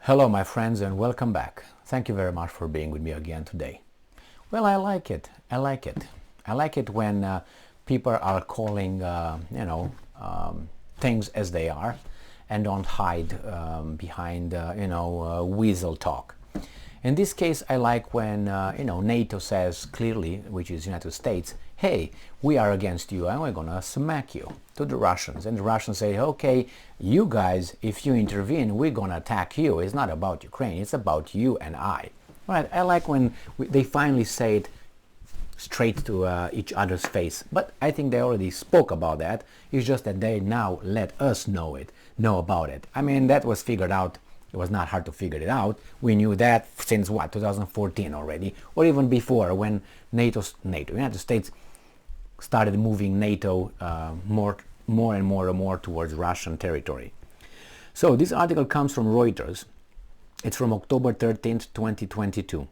Hello my friends and welcome back. Thank you very much for being with me again today. Well, I like it. I like it when people are calling, things as they are and don't hide behind, weasel talk. In this case, I like when, NATO says clearly, which is United States, hey, we are against you and we're gonna smack you to the Russians. And the Russians say, okay, you guys, if you intervene, we're gonna attack you. It's not about Ukraine, it's about you and I. Right? I like when they finally say it straight to each other's face. But I think they already spoke about that. It's just that they now let us know about it. I mean, that was figured out. It was not hard to figure it out. We knew that since 2014 already, or even before, when United States started moving NATO more and more towards Russian territory. So this article comes from Reuters. It's from October 13th, 2022.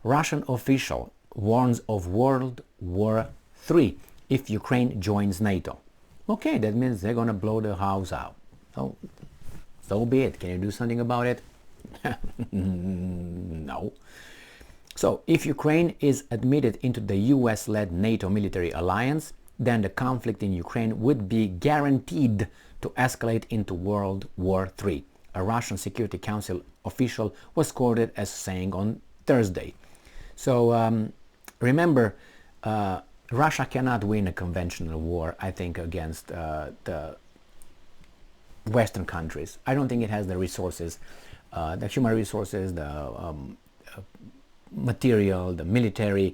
Russian official warns of World War III if Ukraine joins NATO. Okay, that means they're gonna blow the house out. So be it. Can you do something about it? No. So, if Ukraine is admitted into the US-led NATO military alliance, then the conflict in Ukraine would be guaranteed to escalate into World War III, a Russian Security Council official was quoted as saying on Thursday. So, remember, Russia cannot win a conventional war, I think, against the Western countries. I don't think it has the resources, the human resources, the material, the military.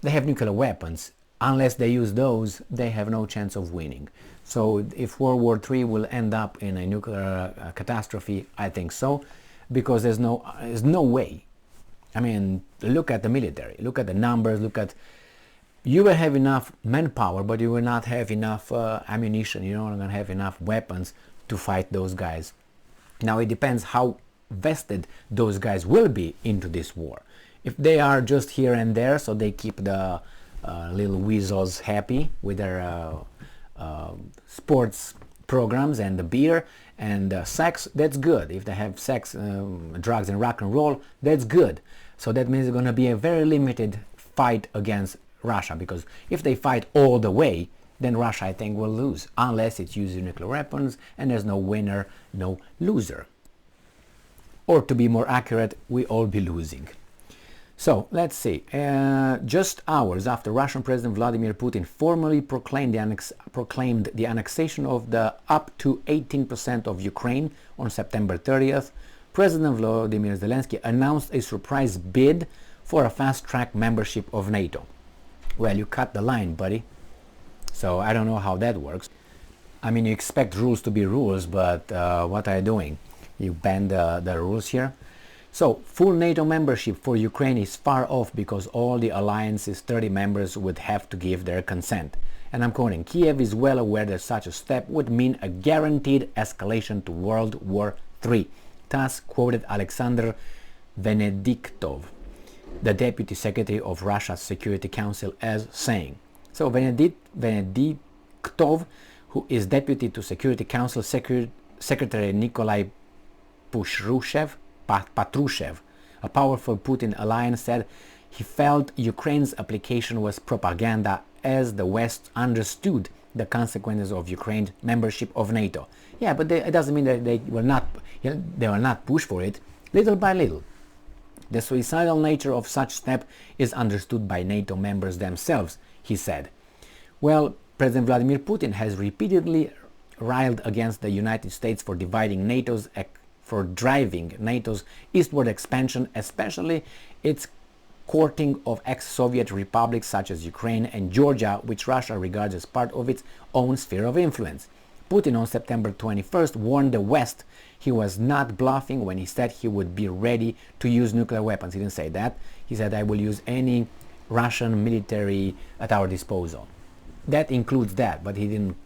They have nuclear weapons. Unless they use those, they have no chance of winning. So if World War III will end up in a nuclear catastrophe, I think so, because there's no way. I mean, look at the military, look at the numbers, you will have enough manpower, but you will not have enough ammunition. You're not going to have enough weapons to fight those guys. Now it depends how vested those guys will be into this war. If they are just here and there, so they keep the little weasels happy with their sports programs and the beer and sex, that's good. If they have sex, drugs and rock and roll, that's good. So that means it's going to be a very limited fight against Russia, because if they fight all the way, then Russia, I think, will lose, unless it uses nuclear weapons and there's no winner, no loser. Or to be more accurate, we all be losing. So let's see. Just hours after Russian President Vladimir Putin formally proclaimed the annexation of the up to 18% of Ukraine on September 30th, President Volodymyr Zelensky announced a surprise bid for a fast-track membership of NATO. Well, you cut the line, buddy. So I don't know how that works. I mean, you expect rules to be rules, but what are you doing? You bend the rules here? So, full NATO membership for Ukraine is far off because all the alliance's 30 members would have to give their consent. And I'm quoting, Kiev is well aware that such a step would mean a guaranteed escalation to World War III. Thus quoted Alexander Venediktov, the Deputy Secretary of Russia's Security Council, as saying. So Venediktov, who is Deputy to Security Council Secretary Nikolai Patrushev, a powerful Putin alliance, said he felt Ukraine's application was propaganda as the West understood the consequences of Ukraine's membership of NATO. Yeah, but it doesn't mean that they will not push for it, little by little. The suicidal nature of such step is understood by NATO members themselves, he said. Well, President Vladimir Putin has repeatedly railed against the United States for driving NATO's eastward expansion, especially its courting of ex-Soviet republics such as Ukraine and Georgia, which Russia regards as part of its own sphere of influence. Putin on September 21st warned the West he was not bluffing when he said he would be ready to use nuclear weapons. He didn't say that. He said, I will use any Russian military at our disposal. That includes that, but he didn't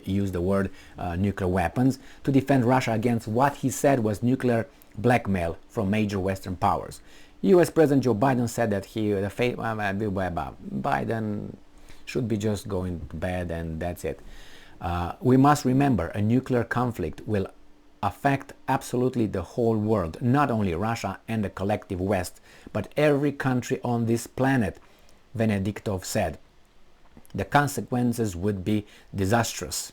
use the word nuclear weapons to defend Russia against what he said was nuclear blackmail from major Western powers. U.S. President Joe Biden said that Biden should be just going to bed and that's it. We must remember a nuclear conflict will affect absolutely the whole world, not only Russia and the collective West, but every country on this planet, Venediktov said. The consequences would be disastrous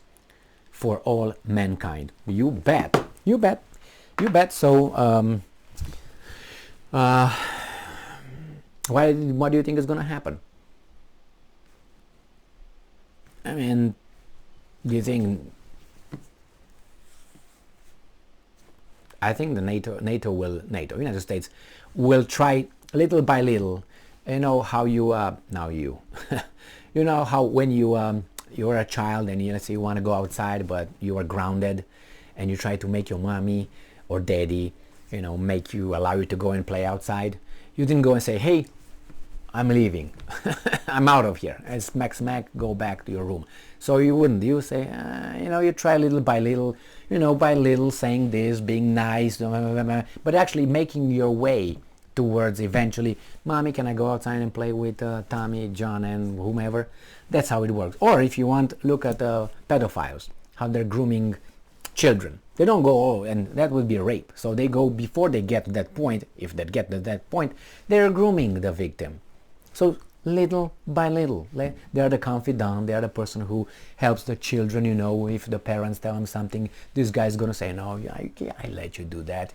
for all mankind. You bet. You bet. You bet. So, what do you think is going to happen? I mean, do you think? I think the United States will try little by little. You know how you you know how when you're a child and let's say you want to go outside but you are grounded, and you try to make your mommy or daddy, allow you to go and play outside. You didn't go and say, hey, I'm leaving. I'm out of here. And smack, go back to your room. So you wouldn't. You say, you try little by little, saying this, being nice, but actually making your way towards eventually, Mommy, can I go outside and play with Tommy, John, and whomever? That's how it works. Or if you want, look at pedophiles, how they're grooming children. They don't go, and that would be a rape. So they go before they get to that point. If they get to that point, they're grooming the victim. So little by little, they are the confidant. They are the person who helps the children. If the parents tell them something, this guy's gonna say, no, I let you do that.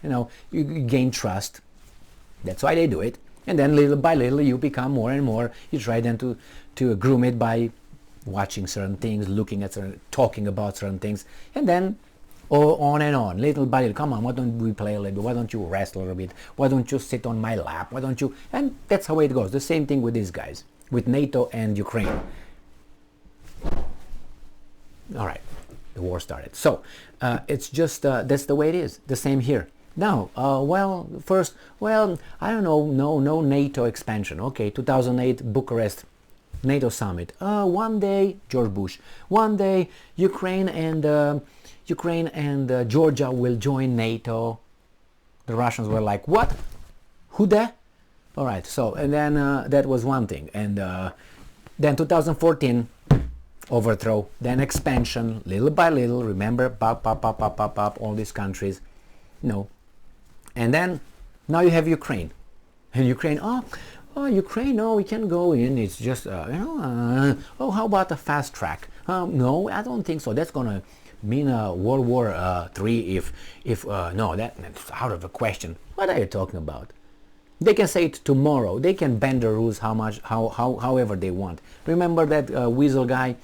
You gain trust. That's why they do it. And then little by little, you become more and more. You try then to groom it by watching certain things, looking at talking about certain things, and then on and on, little by little. Come on, why don't we play a little bit? Why don't you rest a little bit? Why don't you sit on my lap? Why don't you? And that's how it goes. The same thing with these guys, with NATO and Ukraine. All right, the war started. So it's just that's the way it is. The same here. Now, first, I don't know, no NATO expansion. Okay, 2008 Bucharest NATO summit. One day, George Bush. One day, Ukraine and Georgia will join NATO. The Russians were like, what? Who that? All right. So, and then that was one thing. And then 2014 overthrow. Then expansion, little by little. Remember, pop, all these countries. And then now you have Ukraine. And Ukraine, Ukraine, no, we can go in. It's just, how about a fast track? No, I don't think so. That's going to mean World War III no, that's out of the question. What are you talking about? They can say it tomorrow. They can bend the rules however they want. Remember that weasel guy?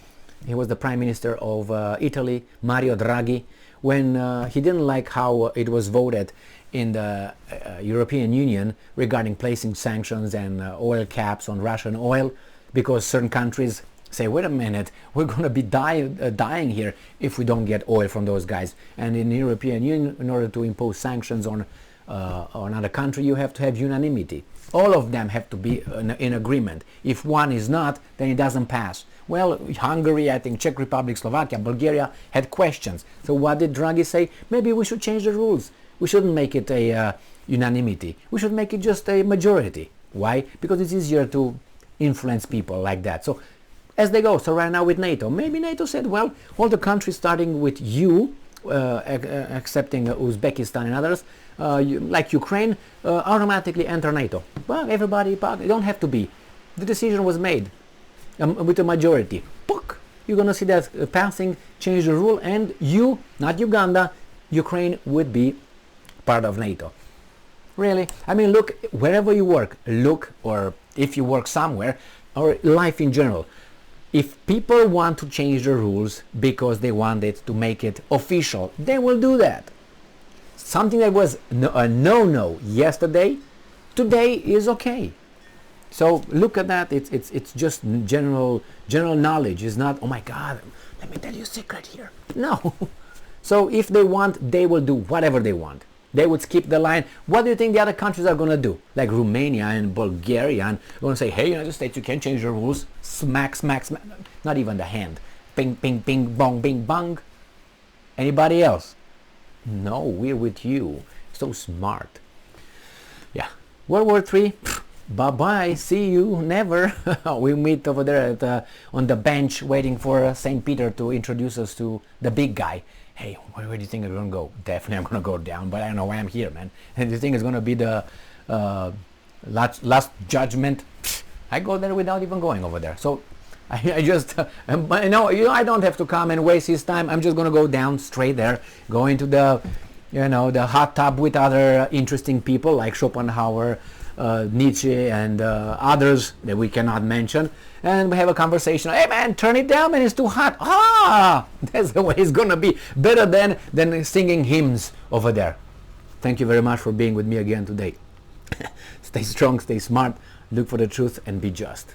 He was the Prime Minister of Italy, Mario Draghi, when he didn't like how it was voted in the European Union regarding placing sanctions and oil caps on Russian oil, because certain countries say, wait a minute, we're going to be dying here if we don't get oil from those guys. And in the European Union, in order to impose sanctions on another country, you have to have unanimity. All of them have to be in agreement. If one is not, then it doesn't pass. Well, Hungary, I think Czech Republic, Slovakia, Bulgaria had questions. So what did Draghi say? Maybe we should change the rules. We shouldn't make it a unanimity. We should make it just a majority. Why? Because it's easier to influence people like that. So as they go, so right now with NATO, maybe NATO said, well, all the countries starting with you, accepting Uzbekistan and others, like Ukraine, automatically enter NATO. Well, everybody, they don't have to be. The decision was made with a majority. Pook! You're going to see that passing, change the rule, and you, not Uganda, Ukraine would be part of NATO. Really? I mean, look, wherever you work, or if you work somewhere, or life in general, if people want to change the rules because they want it to make it official, they will do that. Something that was a no-no yesterday, today is okay. So look at that. It's just general knowledge. It's not, oh my God, let me tell you a secret here. No. So if they want, they will do whatever they want. They would skip the line. What do you think the other countries are going to do? Like Romania and Bulgaria, and going to say, hey, United States, you can't change the rules. Smack. Not even the hand. Ping, ping, ping, bong, bing, bong. Anybody else? No, we're with you. So smart. Yeah. World War III. Bye-bye. See you. Never. We meet over there on the bench waiting for St. Peter to introduce us to the big guy. hey, where do you think I'm going to go? Definitely I'm going to go down, but I don't know why I'm here, man. And you think it's going to be the last judgment? I go there without even going over there. So I just, I don't have to come and waste his time. I'm just going to go down straight there, go into the, the hot tub with other interesting people like Schopenhauer, Nietzsche, and others that we cannot mention, and we have a conversation. Hey man, turn it down, man, it's too hot. That's the way it's gonna be. Better than singing hymns over there. Thank you very much for being with me again today. Stay strong, stay smart, look for the truth, and be just.